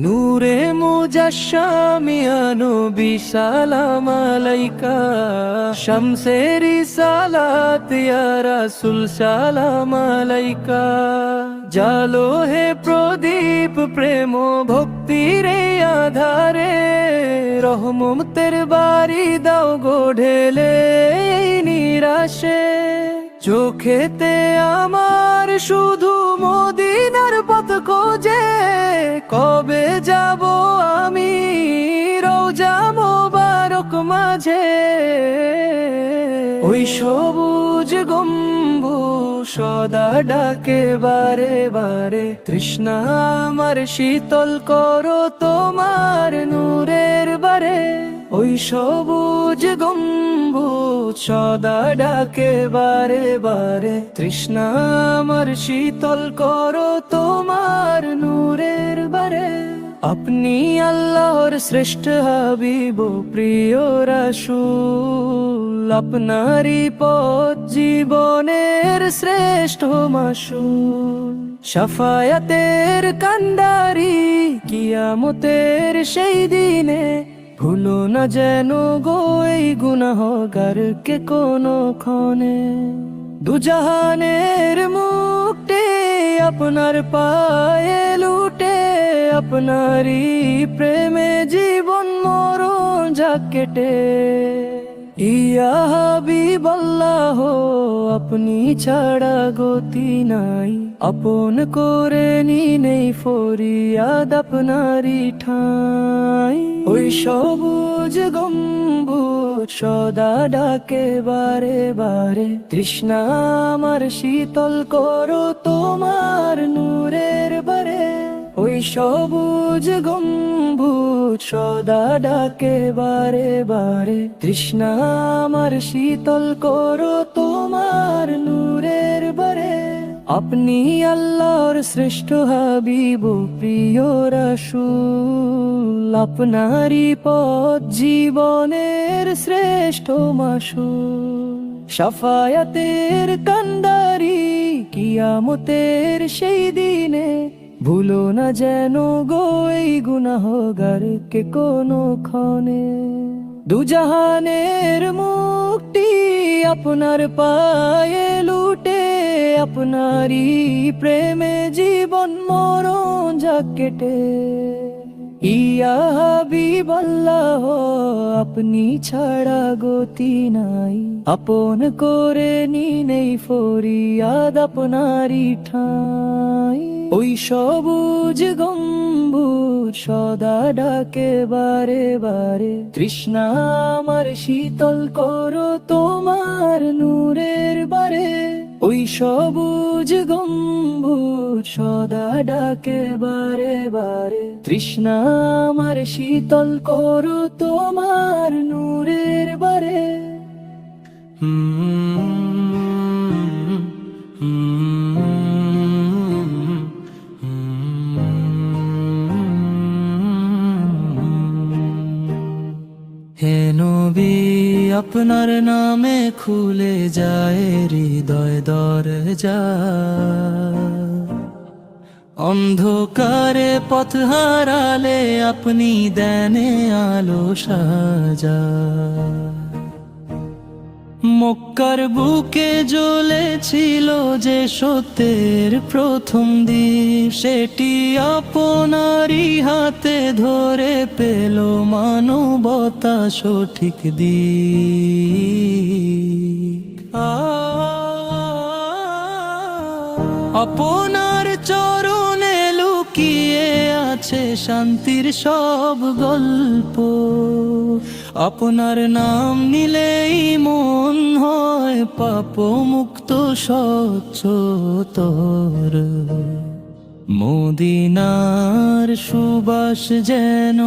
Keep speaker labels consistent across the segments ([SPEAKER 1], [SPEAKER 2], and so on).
[SPEAKER 1] নূরে মুজাশশামিয়া নবী সালাম আলাইকা, শামসে রিসালাত ইয়া রাসূল সালাম আলাইকা। জালো হে প্রদীপ প্রেম ভক্তির আধারে, রহমতের বাড়ি দাও গো ঢেলে নিরাশে। চোখেতে আমার শুধু মদিনার পথ খোঁজে, কবে যাব আমি রওজা মোবারক মাঝে। ওই সবুজ গম্বুজ সদা ডাকে বারে বারে, তৃষ্ণা আমার শীতল করো তোমার নূরের বারে। ওই সবুজ গম্বুজ সদা ডাকে বারে বারে, তৃষ্ণা আমার শীতল করো তোমার নূরের বারে। আপনি আল্লাহর শ্রেষ্ঠ হাবিব প্রিয় রাসূল, আপনারই পথ জীবনের শ্রেষ্ঠ মাসুল। শাফায়াতের কান্ডারি কিয়ামতের সেই দিনে, ভুলো না যেন গো এই গুনাহগারকে কোনো ক্ষণে। দুজাহানের মুক্তি আপনার পায়ে লুটে, আপনারই প্রেমে জীবন মরণ যাক কেটে। ইয়া হাবিবাল্লাহ আপনি ছাড়া গতি নাই, আপন করে নেই ফরিয়াদ আপনারই ঠাই। ওই সবুজ গম্বুজ সদা ডাকে বারে বারে, তৃষ্ণা আমার শীতল করো তোমার নূরের বারে। ওই সবুজ গম্বুজ সদা ডাকে বারে বারে, তৃষ্ণা আমার শীতল করো তোমার নূরের বারে। আপনি আল্লাহর শ্রেষ্ঠ হাবিব প্রিয় রাসূল, আপনারই পথ জীবনের শ্রেষ্ঠ মাসুল। শাফায়াতের কান্ডারি কিয়ামতের সেই দিনে, ভুলো না যেন গো এই গুনাহগারকে কোনো ক্ষণে। দুজাহানের মুক্তি আপনার পায়ে লুটে, আপনারই প্রেমে জীবন মরণ যাক কেটে। ইয়া হাবিবাল্লাহ আপনি ছাড়া গতি নাই, আপন করে নেই ফরিয়াদ আপনারই ঠাই। ওই সবুজ গম্বুজ সদা ডাকে বারে বারে, তৃষ্ণা আমার শীতল করো তোমার নূরের বারে। ওই সবুজ গম্বুজ সদা ডাকে বারে বারে, তৃষ্ণা আমার শীতল করো তোমার নূরের বারে। হে নবী আপনার নামে খুলে যায় হৃদয় দরজা, অন্ধকারে পথ হারালে আপনি দেনে আলো সাজা। মক্কার বুকে জ্বলেছিল যে সত্যের প্রথম দ্বীপ, সেটি আপনারই হাতে ধরে পেল মানবতা সঠিক দিক। আপনার চরণে লুকিয়ে আছে শান্তির সব গল্প, আপনার নাম নিলেই মন হয় পাপ মুক্ত স্বচ্ছতর। মদিনার সুবাস যেন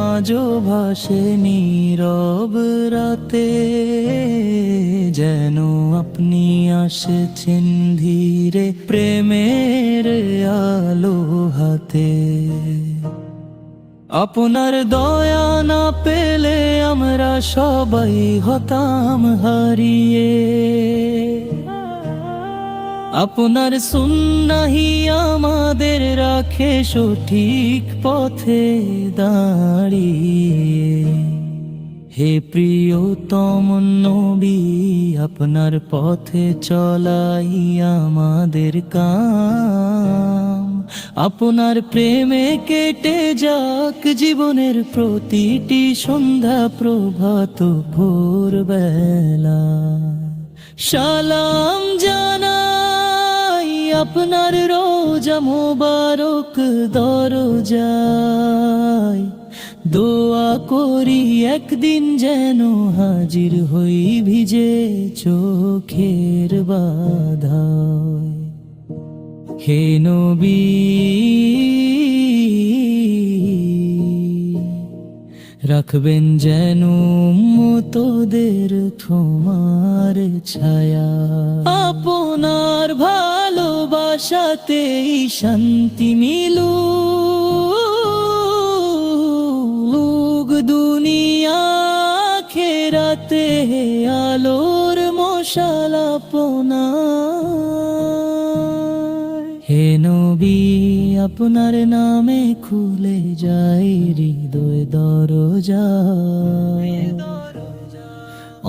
[SPEAKER 1] আজও ভাসে নীরব রাতে, যেন আপনি আসছেন ধীরে প্রেমের আলো হাতে। আপনার দয়া না পেলে আমরা সবাই হতাম হারিয়ে। আপনার সুন্নাহি আমাদের রাখে সঠিক পথে দাঁড়িয়ে। হে প্রিয়তম নবী, আপনার পথে চলাই আমাদের কাম। আপনার প্রেমে কেটে যাক জীবনের প্রতিটি সন্ধ্যা প্রভাত ভোরবেলা। সালাম জানাই আপনার রোজা মোবারক দরজায়। দোয়া করি একদিন যেন হাজির হই ভিজে চোখের বাধায়। হে নবী, রাখবেন যেন উম্মতদের তোমার ছায়া। আপনার ভালোবাসাতেই শান্তি মিলুক দুনিয়া খেরাতে। আলোর মশাল আপনার। হে নবী, আপনার নামে খুলে যায় হৃদয় দরজা।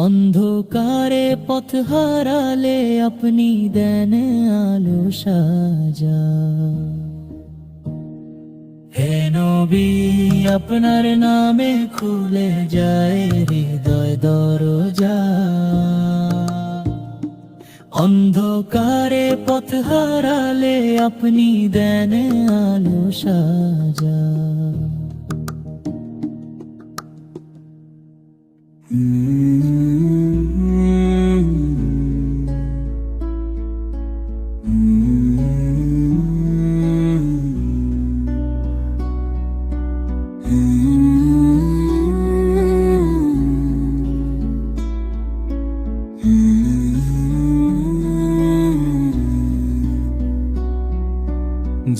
[SPEAKER 1] অন্ধকারে পথ হারালে আপনি দেন আলো সাজা। হে নবী, আপনার নামে খুলে যায় হৃদয় দরজা। অন্ধকারে পথ হারালে আপনি দেন আলো সাজা।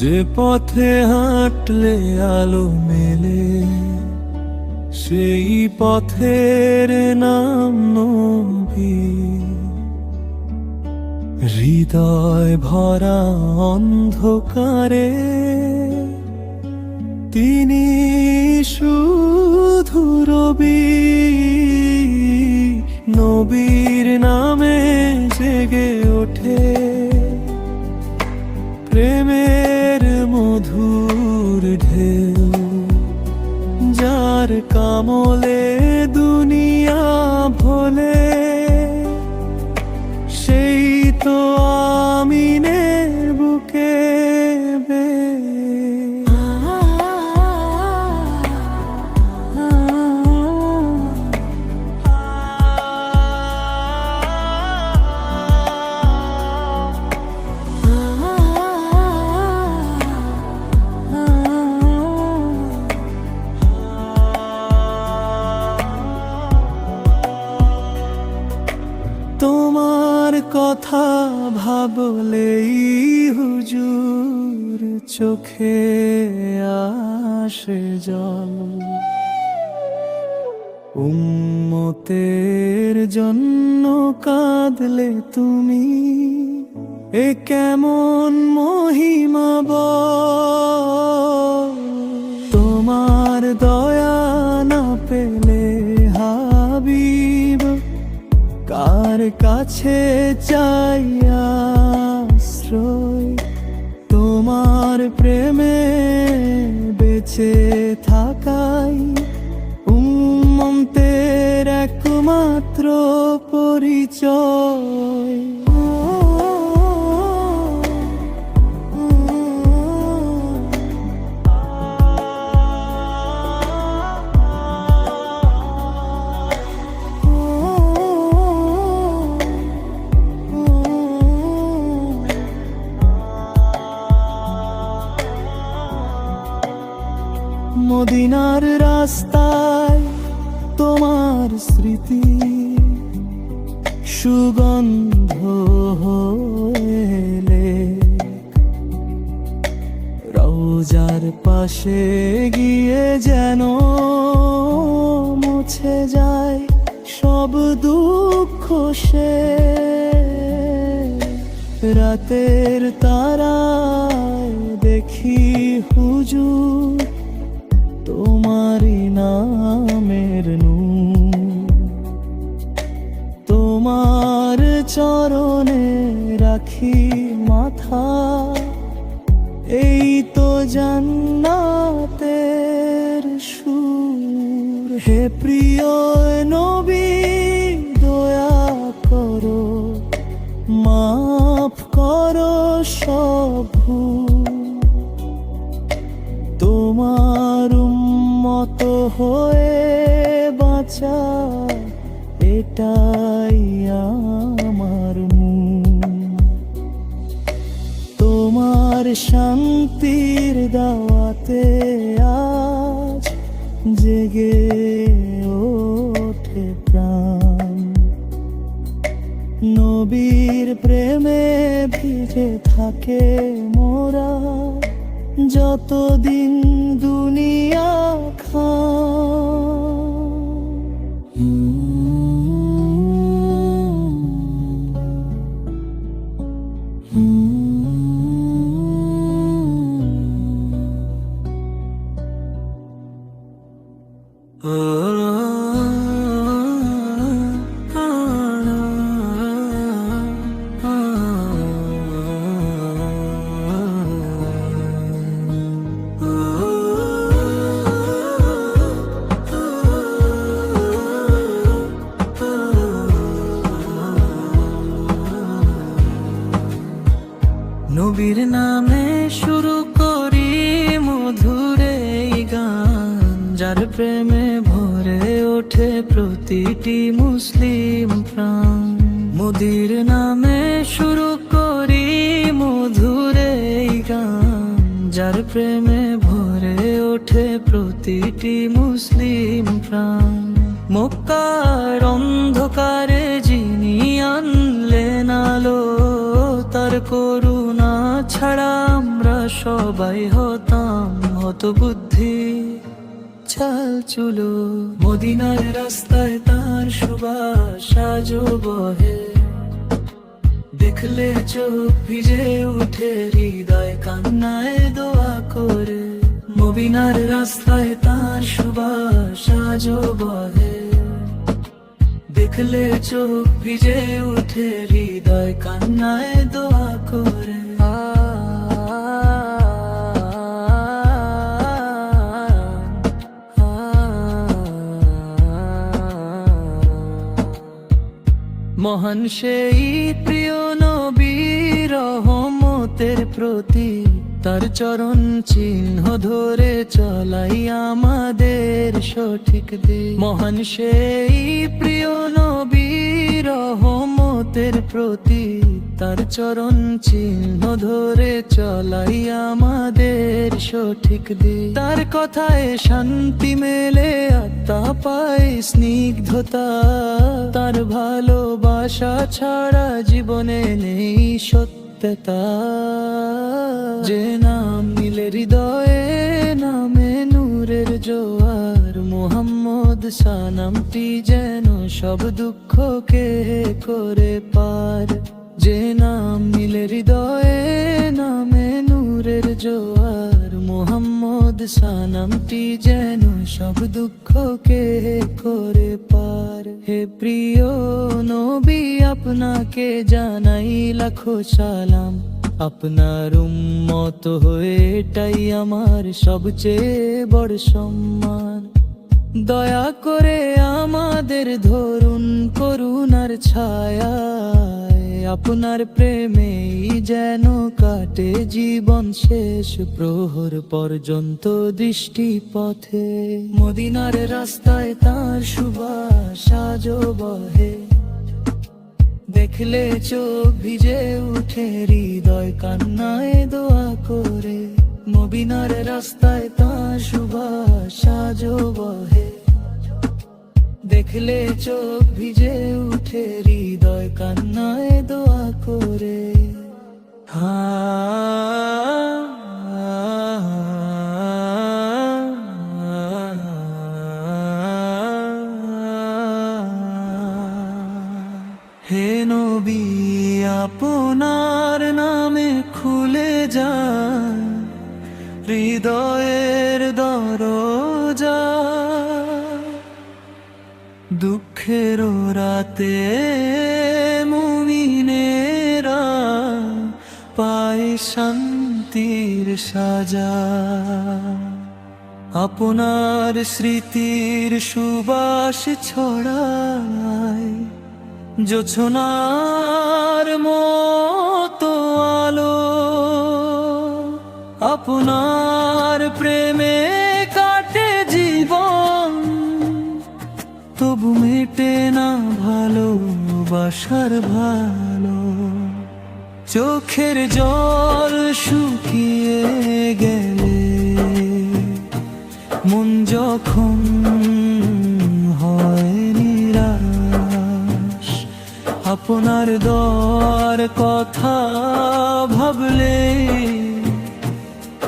[SPEAKER 2] যে পথে হাঁটলে আলো মেলে, সেই পথের নাম নবী। হৃদয় ভরা অন্ধকারে তিনি শুধু রবি। নবীর নামে জেগে ওঠে প্রেমের মধুর ঢেউ। যার কামলে দুনিয়া ভোলে, সেই তো আমিনের বুকে তোমার কথা ভাবলেই হুজুর চোখে আসে জল। উম্মতের জন্য কাঁদলে তুমি, এ কেমন মহিমা বল। তোমার দয়া না পেলে হাবিব কার কাছে চাই আশ্রয়। তোমার প্রেমে বেঁচে থাকাই উম্মতের একমাত্র পরিচয়। মদিনার রাস্তায় তোমার স্মৃতি সুগন্ধ হয়ে রওজার পাশে পাশে গিয়ে যেন মুছে যায় সব দুঃখ সে। রাতের তারায় দেখি হুজুর তোমারই নামের নূর, তোমার চরণে রাখি মাথা, এই তো জান্নাতের সুর। হে প্রিয় নবী দয়া করো, মাফ করো সব ভুল, তোমার উম্মত হয়ে বাঁচা এটাই আমার মূল। তোমার শান্তির দাওয়াতে আজ জেগে ওঠে প্রাণ, নবীর প্রেমে ভিজে থাকে মোরা যতদিন দুনিয়া
[SPEAKER 1] নবীর নামে শুরু করি মধুরে এই গান, যার প্রেমে ভরে ওঠে প্রতিটি মুসলিম প্রাণ। মোদির নামে শুরু করি মধুরে এই গান, যার প্রেমে ভরে ওঠে প্রতিটি মুসলিম প্রাণ। মক্কার অন্ধকারে যিনি আনলেন আলো, তার করুণা ছাড়া আমরা সবাই হতাম হতবুদ্ধি ছাল চুলো। মদিনার রাস্তায় তার সুবাস আজও বহে, দেখলে চোখ ভিজে উঠে হৃদয় কান্নায় দোয়া করে। মদিনার রাস্তায় তার সুবাস আজও বহে, দেখলে চোখ ভিজে উঠে হৃদয় কান্নায় দোয়া করে। মহান সেই প্রিয় নবী রহমতের প্রতি, তার চরণ চিহ্ন ধরে চলাই আমাদের সঠিক দিক। মহান সেই প্রিয় নবী রহমতের প্রতি, তার চরণ চিহ্ন ধরে চলাই আমাদের সঠিক দিক। তার কথায় শান্তি মেলে, আত্মা পায় স্নিগ্ধতা, তার ভালোবাসা ছাড়া জীবনে নেই সত্যতা। যে নাম মিলে হৃদয়ে নামে নূরের জোয়ার, মোহাম্মদ সানামটি যেন সব দুঃখকে করে পার। যে নাম মিলে হৃদয়ে নামে নূরের জোয়ার, মোহাম্মদ সানামটি যেন সব দুঃখকে করে পার। হে প্রিয় নবী আপনাকে জানাই লাখো সালাম, আপনার উম্মত হয়ে এটাই আমার সবচেয়ে বড় সম্মান। দয়া করে আমাদের ধরুন করুণার ছায়ায়, আপনার প্রেমেই যেন কাটে জীবন শেষ প্রহর পর্যন্ত দৃষ্টি পথে। মদিনার রাস্তায় তার সুবাস আজও বহে, দেখলে চোখ ভিজে উঠে হৃদয় কান্নায় দোয়া করে। মদিনার রাস্তায় তার সুবাস আজও বহে, দেখলে চোখ ভিজে উঠে হৃদয় কান্নায় দোয়া করে। হা হে নবী আপনার নামে খুলে যায় হৃদয়ের দরজা, দুঃখের রাতে মুমিনেরা পায় শান্তির সাজা। আপনার স্মৃতির সুবাস ছড়ায় জোছনার মতো আলো, আপনার প্রেমে কাটে জীবন, তবু মেটে না ভালোবাসার ভালো। চোখের জল শুকিয়ে গেলে মন যখন হয় নিরাশ, আপনার দর কথা ভাবলে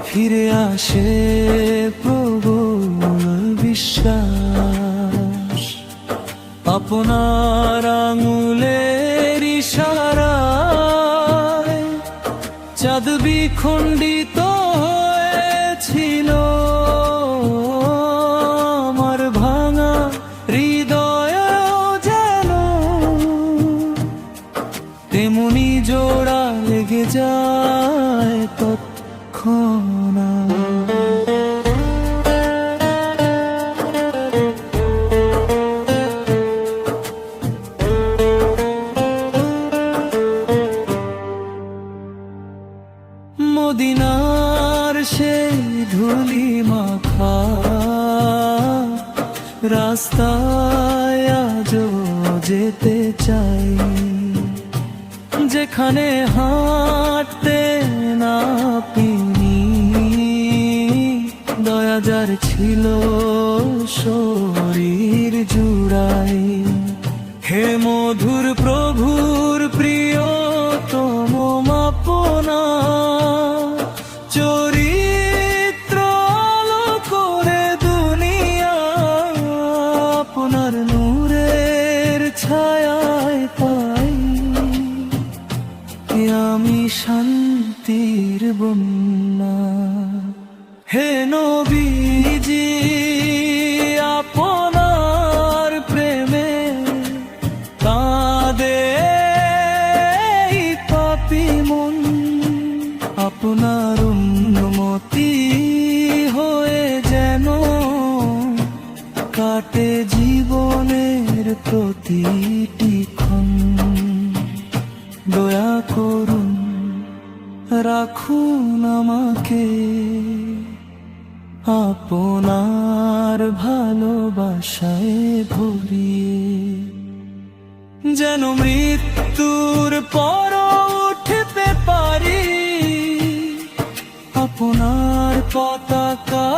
[SPEAKER 1] ফিরে আসে প্রবল বিশ্বাস। আপনার আঙুলের ইশারায় চাঁদ বিখণ্ডিত হয়েছিল, আমার ভাঙা হৃদয় যেন তেমনি জোড়া লেগে যায় তৎক্ষণাৎ। মদিনার সেই ধুলি মাখা রাস্তায় আজও যেতে চাই, যেখানে হাঁটতে না পিনি দয়া যার ছিল শরীর জুড়াই। হে মধুর প্রভুর প্রিয়তম আপনা চরিত্র আলো করে দুনিয়া, আপনার নূরের ছায়ায় পাই আমি শান্তির বন্যা। হে নবীজি আপনার প্রেমে কাঁদে পাপী মন, আপনার উন্নতি হয়ে যেন কাটে জীবনের প্রতিটি ক্ষণ। দয়া করুন রাখুন আমাকে আপনার ভালোবাসায় ভরিয়ে, যেন মৃত্যুর পর উঠতে পারি আপনার পতাকা